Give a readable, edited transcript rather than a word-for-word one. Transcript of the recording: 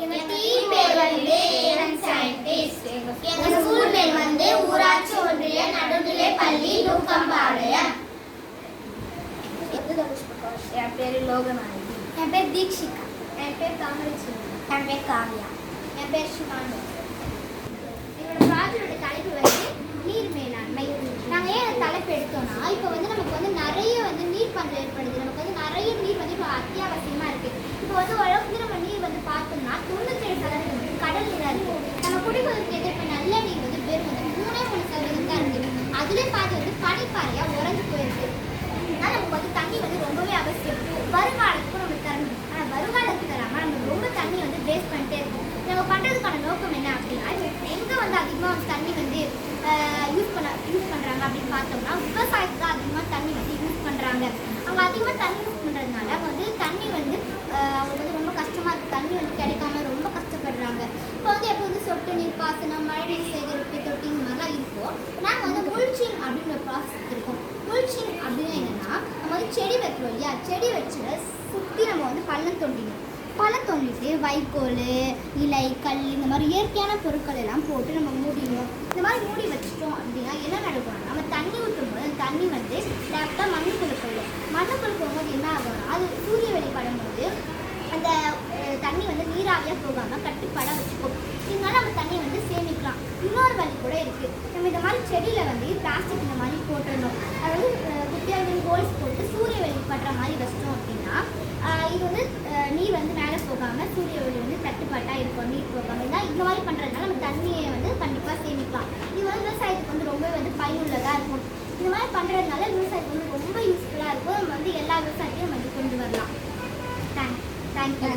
எங்க டீம் பேர் வந்து ஏரன் சயின்டிஸ்ட். எங்க ஸ்கூல் பேர் வந்து ஊராட்சி ஒன்றிய நடுநிலை பள்ளி நூக்கம்பாளையம். என் பேர் லோகநாயகி. என் பேர் தீக்ஷிகா. என் பேர் தாமரைச்செல்வி. என் பேர் காவியா. என் பேர் சிவானு. என்னோட ப்ராஜெக்டோட தலைப்பு வந்து நீர் மேலாண்மை. நாங்கள் ஏன் அந்த தலைப்பு எடுத்தோம்னா, இப்போ வந்து நமக்கு வந்து நிறைய வந்து நீர் பஞ்சம் ஏற்படுது. நமக்கு வந்து நிறைய நீர் வந்து இப்போ அத்தியாவசியமாக இருக்குது. இப்போ வந்து ஓரளவுக்கு நம்ம நீர் வந்து பார்த்தோம்னா 97% வந்து கடல் நீராக இருக்குது. நம்ம குடிக்கிறதுக்கு எதிர்ப்பு நல்ல நீர் வந்து வெறும் வந்து 3.3% தான் இருக்குது. அதுலேயே பார்த்து வந்து பனிப்பாறையாக உறைஞ்சு போயிருக்கு. அதனால் நமக்கு வந்து தண்ணி வந்து ரொம்பவே அவசியம். வருங்காலத்துக்கும் நம்ம தரணும். ஆனால் வருங்காலத்துக்கு தராமல் நம்ம ரொம்ப தண்ணி வந்து வேஸ்ட் பண்ணிட்டே இருக்கோம். நம்ம பண்ணுறதுக்கான நோக்கம் என்ன அப்படின்னா, எங்கே வந்து அதிகமாக தண்ணி வந்து யூஸ் பண்ணுறாங்க அப்படின்னு பார்த்தோம்னா, விவசாயத்துக்கு தான் அதிகமாக தண்ணி வந்து யூஸ் பண்ணுறாங்க. அவங்க அதிகமாக தண்ணி யூஸ் பண்ணுறதுனால அவங்க வந்து தண்ணி வந்து அவங்களுக்கு வந்து ரொம்ப கஷ்டமாக இருக்குது. தண்ணி வந்து கிடைக்காம ரொம்ப கஷ்டப்படுறாங்க. இப்போ வந்து எப்போ வந்து சொட்டு நீர் பாசனம், மழை நீர் சேகரிப்பு தொட்டி இந்த மாதிரிலாம் இருக்கும். நாங்கள் வந்து முல்ச்சிங் அப்படின்னு ஒரு ப்ராசஸ் இருக்கோம். முல்ச்சிங் அப்படின்னு என்னென்னா, நம்ம வந்து செடி வைக்கிறோம் இல்லையா, செடி வச்சுட்டு சுற்றி நம்ம வந்து பள்ளம் தோண்டிடணும். பழம் தோண்டிட்டு வைக்கோல், இலை, கல் இந்த மாதிரி இயற்கையான பொருட்கள் எல்லாம் போட்டு நம்ம மூடிடுவோம். இந்த மாதிரி மூடி வச்சுட்டோம் அப்படின்னா என்ன நடக்கும்னா, நம்ம தண்ணி ஊற்றும்போது அந்த தண்ணி வந்து டேரெக்டாக மண்ணுக்குள்ளே போயிடும். மண்ணுக்குள்ளே போகும்போது என்ன ஆகும்னா, அது சூரிய வெளிப்படும் போது அந்த தண்ணி வந்து நீராவியாக போகாமல் கட்டுப்பாடாக வச்சுக்கும். இதனால நம்ம தண்ணியை வந்து சேமிக்கலாம். இன்னொரு வழி கூட இருக்குது. நம்ம இந்த மாதிரி செடியில் வந்து பிளாஸ்டிக் இந்த மாதிரி போட்டுடணும். அது வந்து குட்டியாக ஹோல்ஸ் போட்டு சூரிய வெளிப்படுற மாதிரி வச்சிட்டோம் அப்படின்னா இது வந்து நீர் வந்து மேலே போகாமல் சூரிய ஒளி வந்து தட்டுப்பாட்டாக இருக்கும். நீர் போகாமல் தான் இந்த மாதிரி பண்ணுறதுனால நம்ம தண்ணியை வந்து கண்டிப்பாக சேமிக்கலாம். இது வந்து விவசாயத்துக்கு வந்து ரொம்ப வந்து பயனுள்ளதாக இருக்கும். இந்த மாதிரி பண்ணுறதுனால விவசாயத்துக்கு வந்து ரொம்ப யூஸ்ஃபுல்லாக இருக்கும். நம்ம வந்து எல்லா விவசாயத்தையும் வந்து கொண்டு வரலாம். தேங்க்யூ.